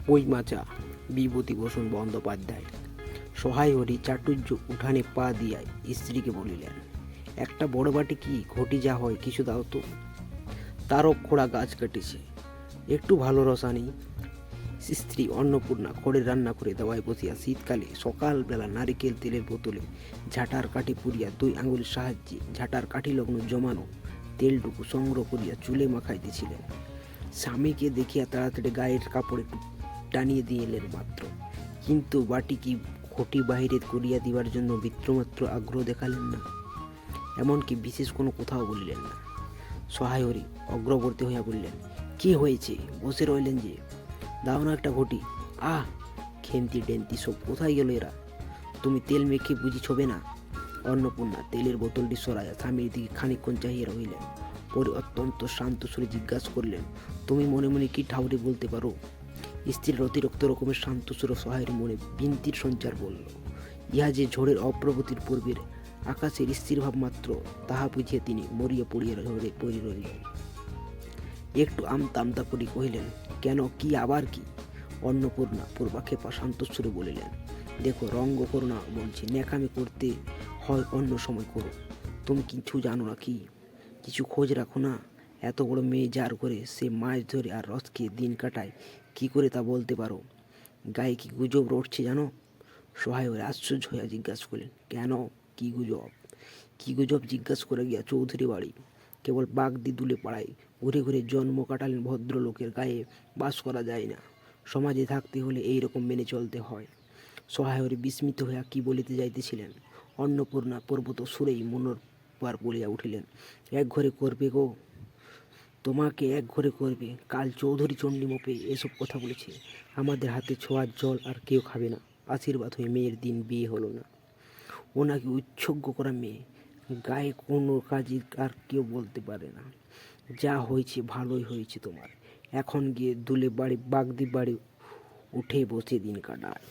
বইমাচা বিভূতিভূষণ বন্দ্যোপাধ্যায়। সহায় হরি চাটুর্য উঠানে পা দিয়া স্ত্রীকে বলিলেন, একটা বড় বাটি কি ঘটি যা হয় কিছু দাও তো। তারও খোড়া গাছ কেটেছে, একটু ভালো রসা নেই। স্ত্রী অন্নপূর্ণা খড়ের রান্না করে দেওয়ায় বসিয়া শীতকালে সকালবেলা নারিকেল তেলের বোতলে ঝাঁটার কাঠি পুড়িয়া 2 আঙুলের সাহায্যে ঝাঁটার কাঠি লগ্ন জমানো তেলটুকু সংগ্রহ করিয়া চুলে মাখাইতেছিলেন। স্বামীকে দেখিয়া তাড়াতাড়ি গায়ের কাপড় একটু টানিয়ে দিলেন মাত্র, কিন্তু বাটি কি ঘটি বাহিরে করিয়া দিবার জন্য বিত্রমাত্র আগ্রহ দেখালেন না, এমনকি বিশেষ কোনো কথাও বলিলেন না। সহায় হরি অগ্রবর্তী হইয়া বললেন, কি হয়েছে, বসে রইলেন যে, দাও না একটা ঘটি। আহ, খেন্তি ডেন্তি সব কোথায় গেল এরা? তুমি তেল মেখে বুঝি ছবে না? অন্নপূর্ণা তেলের বোতলটি সরাইয়া স্বামীর দিকে খানিকক্ষণ চাহিয়া রহিলেন, পরে অত্যন্ত শান্ত সুরে জিজ্ঞাসা করলেন, তুমি মনে মনে কি ঠাউরে বলতে পারো? স্ত্রীর অতিরিক্ত রকমের শান্ত সুর সহায়ের মনে বিন্তির সঞ্চার বলল। ইহা যে ঝড়ের অপ্রগতির পূর্বের আকাশের স্থির ভাব মাত্র, তাহা বুঝিয়া তিনি মরিয়া পড়িয়া ঝরে পড়ে রইলেন। একটু আমতা আমতা করি কহিলেন, কেন, কি আবার কি? অন্নপূর্ণা পূর্বাক্ষেপা শান্ত সুরে বলিলেন, দেখো, রঙ্গ করো না বলছি, ন্যাকামি করতে হয় অন্য সময় করো। তুমি কিছু জানো না কি? কিছু খোঁজ রাখো না? এত বড় মেয়ে যার করে সে মাছ ধরে আর রস খেয়ে দিন কাটায়, কি করে তা বলতে পারো? গায়ে কি গুজব রটছে জানো? সহায় হয়ে আশ্চর্য হইয়া জিজ্ঞাসা করলেন, কেন, কি গুজব? কি গুজব জিজ্ঞাসা করে গিয়া চৌধুরী বাড়ি কেবল বাগদি দুলে পাড়ায় ঘুরে ঘুরে জন্ম কাটালেন ভদ্রলোকের গায়ে বাস করা যায় না, সমাজে থাকতে হলে এই রকম মেনে চলতে হয়। সহায় হয়ে বিস্মিত হইয়া কি বলিতে যাইতেছিলেন, অন্নপূর্ণা পর্বত সুরেই মনোরপার বলিয়া উঠিলেন, এক ঘরে করবে গো, তোমাকে এক ঘরে করবে। কাল চৌধুরী চণ্ডীমোপে এসব কথা বলেছে, আমাদের হাতে ছোঁয়ার জল আর কেউ খাবে না। আশীর্বাদ হয়ে মেয়ের দিন বিয়ে হলো না। ও নাকি উৎসর্গ করা মেয়ে, গায়ে কোনো কাজই আর কেউ বলতে পারে না। যা হয়েছে ভালোই হয়েছে তোমার, এখন গিয়ে দুলে বাড়ি বাগদি বাড়ি উঠে বসে দিন কাটায়।